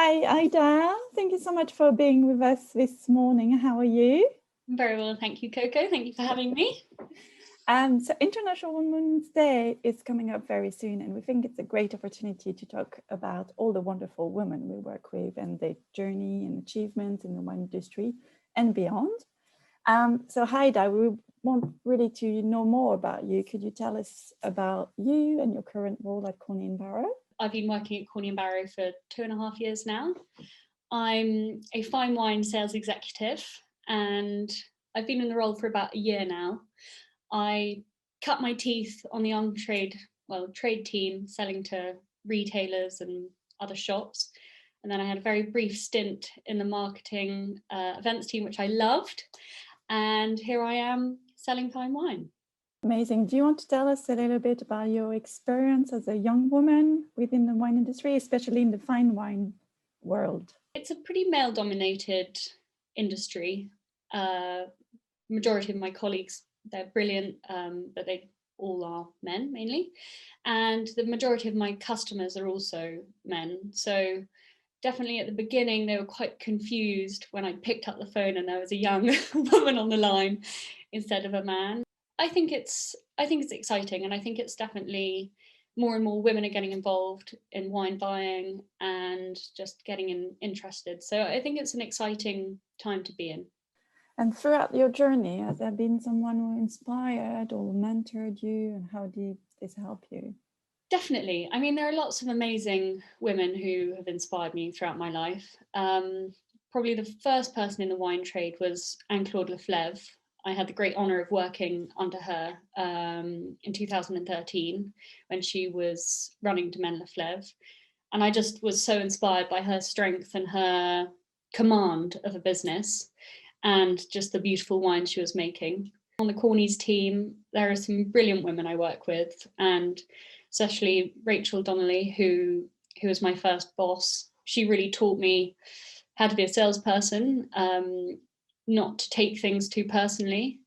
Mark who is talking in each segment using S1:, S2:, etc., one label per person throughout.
S1: Hi, Ida. Thank you so much for being with us this morning. How are you?
S2: Very well, thank you, Coco. Thank you for having me.
S1: So International Women's Day is coming up very soon, and we think it's a great opportunity to talk about all the wonderful women we work with and their journey and achievements in the wine industry and beyond. So Ida, we want really to know more about you. Could you tell us about you and your current role at Corney Barrow?
S2: I've been working at Corney Barrow for 2.5 years now. I'm a fine wine sales executive, and I've been in the role for about a year now. I cut my teeth on the trade team, selling to retailers and other shops. And then I had a very brief stint in the marketing events team, which I loved. And here I am selling fine wine.
S1: Amazing. Do you want to tell us a little bit about your experience as a young woman within the wine industry, especially in the fine wine world?
S2: It's a pretty male-dominated industry. Majority of my colleagues, they're brilliant, but they all are men mainly. And the majority of my customers are also men. So definitely at the beginning, they were quite confused when I picked up the phone and there was a young woman on the line instead of a man. I think it's exciting, and I think it's definitely more and more women are getting involved in wine buying and just getting interested. So I think it's an exciting time to be in.
S1: And throughout your journey, has there been someone who inspired or mentored you, and how did this help you?
S2: Definitely. I mean, there are lots of amazing women who have inspired me throughout my life. Probably the first person in the wine trade was Anne-Claude Leflèvre. I had the great honour of working under her in 2013 when she was running Domaine Leflèvre. And I just was so inspired by her strength and her command of a business and just the beautiful wine she was making. On the Corney's team, there are some brilliant women I work with, and especially Rachel Donnelly, who was my first boss. She really taught me how to be a salesperson, not to take things too personally.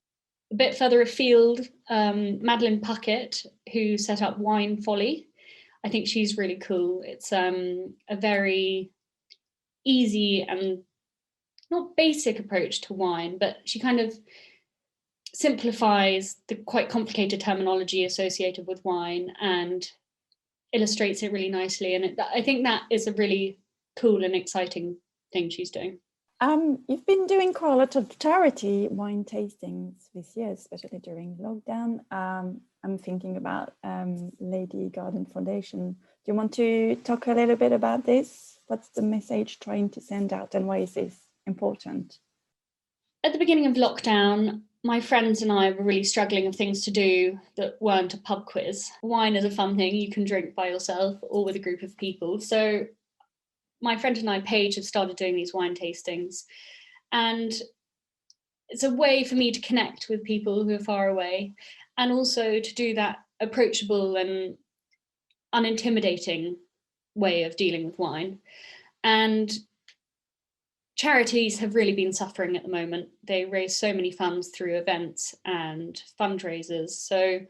S2: A bit further afield, Madeline Puckett, who set up Wine Folly. I think she's really cool. It's a very easy and not basic approach to wine, but she kind of simplifies the quite complicated terminology associated with wine and illustrates it really nicely. And I think that is a really cool and exciting thing she's doing.
S1: You've been doing quite a lot of charity wine tastings this year, especially during lockdown. I'm thinking about Lady Garden Foundation. Do you want to talk a little bit about this? What's the message trying to send out, and why is this important?
S2: At the beginning of lockdown, my friends and I were really struggling with things to do that weren't a pub quiz. Wine is a fun thing you can drink by yourself or with a group of people. So my friend and I, Paige, have started doing these wine tastings. And it's a way for me to connect with people who are far away, and also to do that approachable and unintimidating way of dealing with wine. And charities have really been suffering at the moment. They raise so many funds through events and fundraisers. So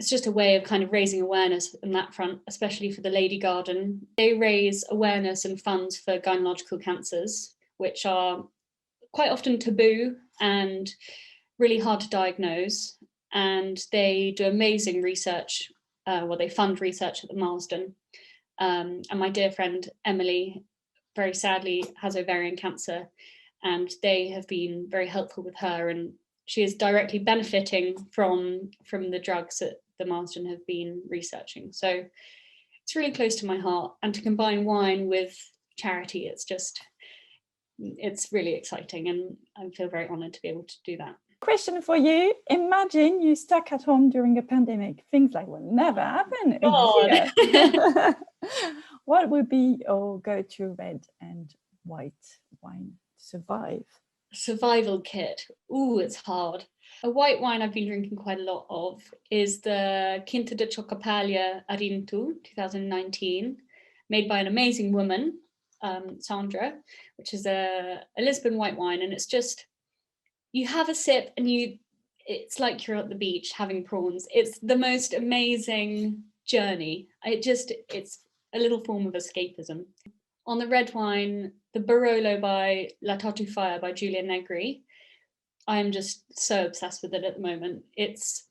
S2: it's just a way of kind of raising awareness on that front, especially for the Lady Garden. They raise awareness and funds for gynecological cancers, which are quite often taboo and really hard to diagnose. And they do amazing research. They fund research at the Marsden. And my dear friend Emily, very sadly, has ovarian cancer, and they have been very helpful with her, and she is directly benefiting from the drugs that the Marsden have been researching. So it's really close to my heart, and to combine wine with charity, it's really exciting, and I feel very honoured to be able to do that.
S1: Question for you. Imagine you stuck at home during a pandemic. Things like will never happen here. What would be your go-to red and white wine to survive?
S2: Survival kit. Ooh, it's hard. A white wine I've been drinking quite a lot of is the Quinta de Chocopalha Arinto 2019, made by an amazing woman, Sandra, which is a Lisbon white wine. And it's just, you have a sip and it's like you're at the beach having prawns. It's the most amazing journey. It's a little form of escapism. On the red wine, the Barolo by La Tartufaya by Giulia Negri. I'm just so obsessed with it at the moment. It's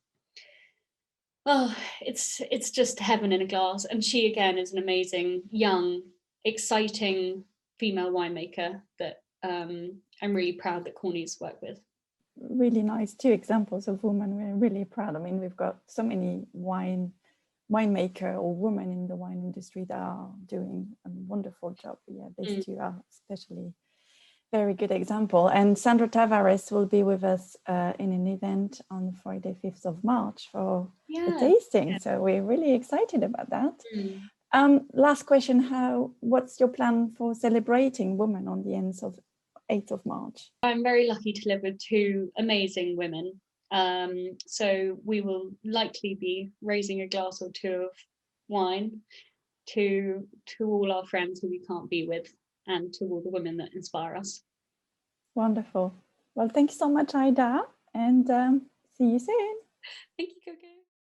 S2: just heaven in a glass. And she again is an amazing, young, exciting female winemaker that I'm really proud that Corney's worked with.
S1: Really nice, 2 examples of women we're really proud. I mean, we've got so many winemaker or women in the wine industry that are doing a wonderful job. Yeah, these 2 are especially very good example. And Sandra Tavares will be with us in an event on Friday, 5th of March for a tasting. So we're really excited about that. Last question, what's your plan for celebrating women on the 8th of March?
S2: I'm very lucky to live with 2 amazing women. So we will likely be raising a glass or 2 of wine to all our friends who we can't be with, and to all the women that inspire us.
S1: Wonderful. Well, thank you so much, Ida, and see you soon.
S2: Thank you, Coco.